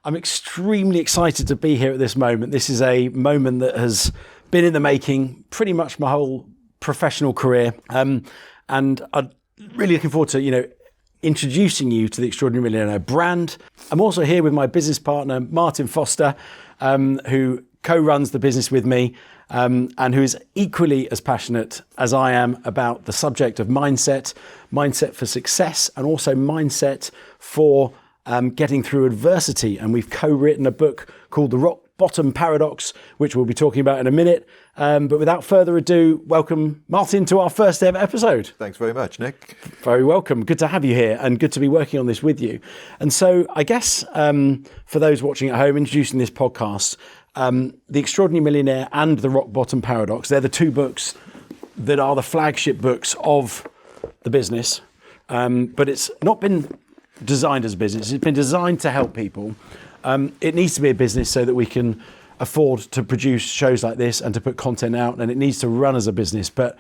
I'm extremely excited to be here at this moment. This is a moment that has been in the making pretty much my whole professional career. And I'm really looking forward to, introducing you to the Extraordinary Millionaire brand. I'm also here with my business partner, Martin Foster, who co-runs the business with me, and who is equally as passionate as I am about the subject of mindset for success, and also mindset for getting through adversity. And we've co-written a book called The Rock Bottom Paradox, which we'll be talking about in a minute. But without further ado, welcome Martin to our first ever episode. Thanks very much, Nick. Very welcome. Good to have you here and good to be working on this with you. And so I guess for those watching at home, introducing this podcast, The Extraordinary Millionaire and The Rock Bottom Paradox, they're the two books that are the flagship books of the business. But it's not been designed as a business. It's been designed to help people. It needs to be a business so that we can afford to produce shows like this and to put content out, and it needs to run as a business. But,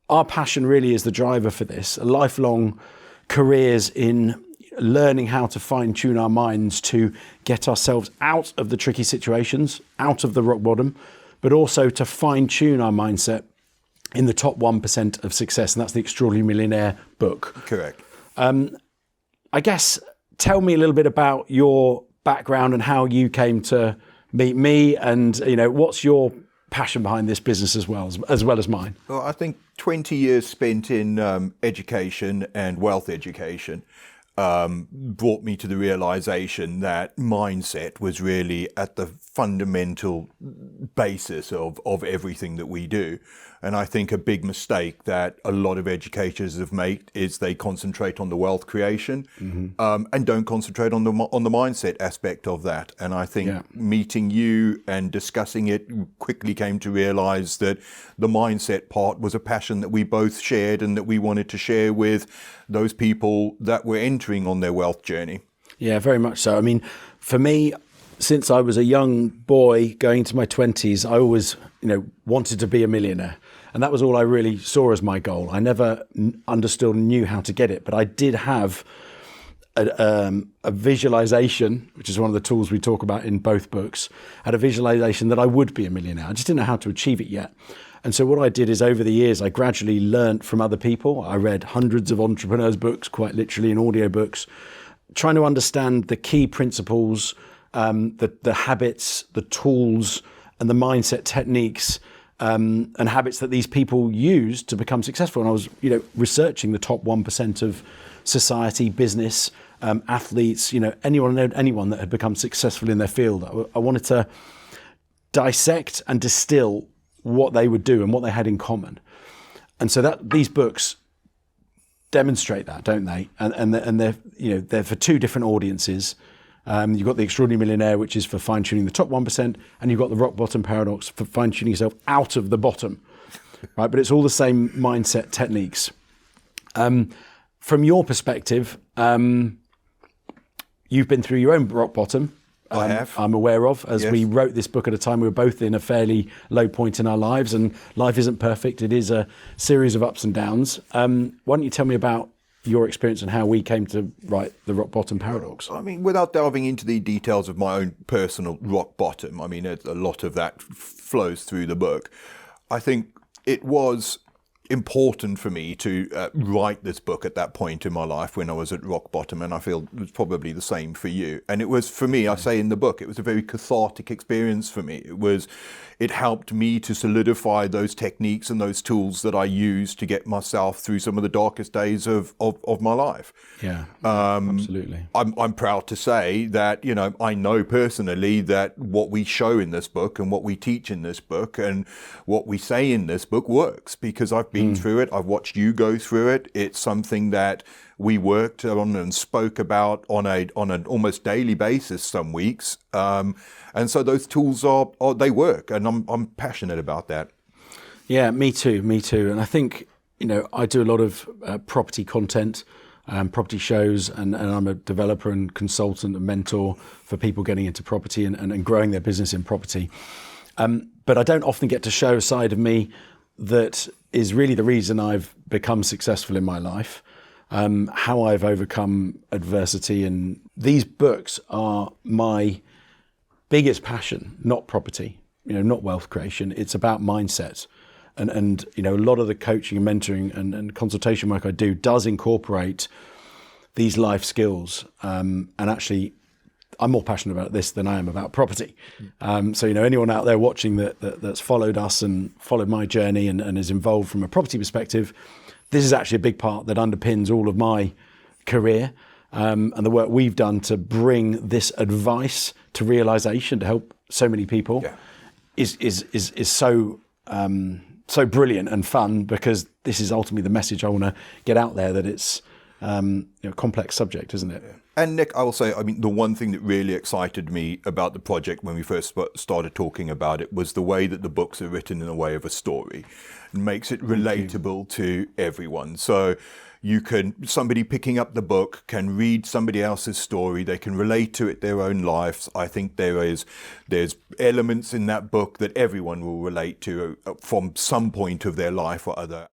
our passion really is the driver for this, lifelong careers in learning how to fine tune our minds to get ourselves out of the tricky situations, out of the rock bottom, but also to fine tune our mindset in the top 1% of success. And that's the Extraordinary Millionaire book. Correct. I guess, tell me a little bit about your background and how you came to meet me, and what's your passion behind this business as well as mine. Well, I think 20 years spent in education and wealth education brought me to the realization that mindset was really at the fundamental basis of everything that we do. And I think a big mistake that a lot of educators have made is they concentrate on the wealth creation and don't concentrate on the mindset aspect of that. And I think meeting you and discussing it quickly came to realize that the mindset part was a passion that we both shared and that we wanted to share with those people that were entering on their wealth journey. Yeah, very much so. I mean, for me, since I was a young boy going into my 20s, I always, wanted to be a millionaire. And that was all I really saw as my goal. I never understood and knew how to get it, but I did have a visualization, which is one of the tools we talk about in both books, had a visualization that I would be a millionaire. I just didn't know how to achieve it yet. And so what I did is, over the years, I gradually learned from other people. I read hundreds of entrepreneurs' books, quite literally, in audio books, trying to understand the key principles, the habits, the tools, and the mindset techniques and habits that these people use to become successful. And I was, researching the top 1% of society, business, athletes, anyone that had become successful in their field. I wanted to dissect and distill what they would do and what they had in common. And so that these books demonstrate that, don't they? And they're for two different audiences. You've got The Extraordinary Millionaire, which is for fine-tuning the top 1%, and you've got The Rock Bottom Paradox for fine-tuning yourself out of the bottom, right? But it's all the same mindset techniques. From your perspective, you've been through your own rock bottom. I have. I'm aware of, as Yes. we wrote this book at a time we were both in a fairly low point in our lives, and life isn't perfect. It is a series of ups and downs. Why don't you tell me about your experience and how we came to write The Rock Bottom Paradox? I mean, without delving into the details of my own personal rock bottom, I mean, a lot of that flows through the book. I think it was important for me to write this book at that point in my life when I was at rock bottom, and I feel it was probably the same for you. And it was, for me, I say in the book, it was a very cathartic experience for me. It helped me to solidify those techniques and those tools that I used to get myself through some of the darkest days of my life. Yeah, absolutely. I'm proud to say that, I know personally that what we show in this book and what we teach in this book and what we say in this book works, because I've been through it. I've watched you go through it. It's something that we worked on and spoke about on an almost daily basis some weeks. And so those tools they work, and I'm passionate about that. Yeah, me too. And I think, I do a lot of property content, property shows, and I'm a developer and consultant and mentor for people getting into property and growing their business in property. But I don't often get to show a side of me that is really the reason I've become successful in my life. how I've overcome adversity. And these books are my biggest passion, not property, not wealth creation. It's about mindset. And a lot of the coaching and mentoring and consultation work I do does incorporate these life skills. And actually, I'm more passionate about this than I am about property. So, anyone out there watching that's followed us and followed my journey and is involved from a property perspective, this is actually a big part that underpins all of my career and the work we've done to bring this advice to realization to help so many people is so brilliant and fun, because this is ultimately the message I want to get out there, that it's a complex subject, isn't it? And Nick, I will say, the one thing that really excited me about the project when we first started talking about it was the way that the books are written in a way of a story. It makes it relatable to everyone. So somebody picking up the book can read somebody else's story. They can relate to it their own lives. I think there's elements in that book that everyone will relate to from some point of their life or other.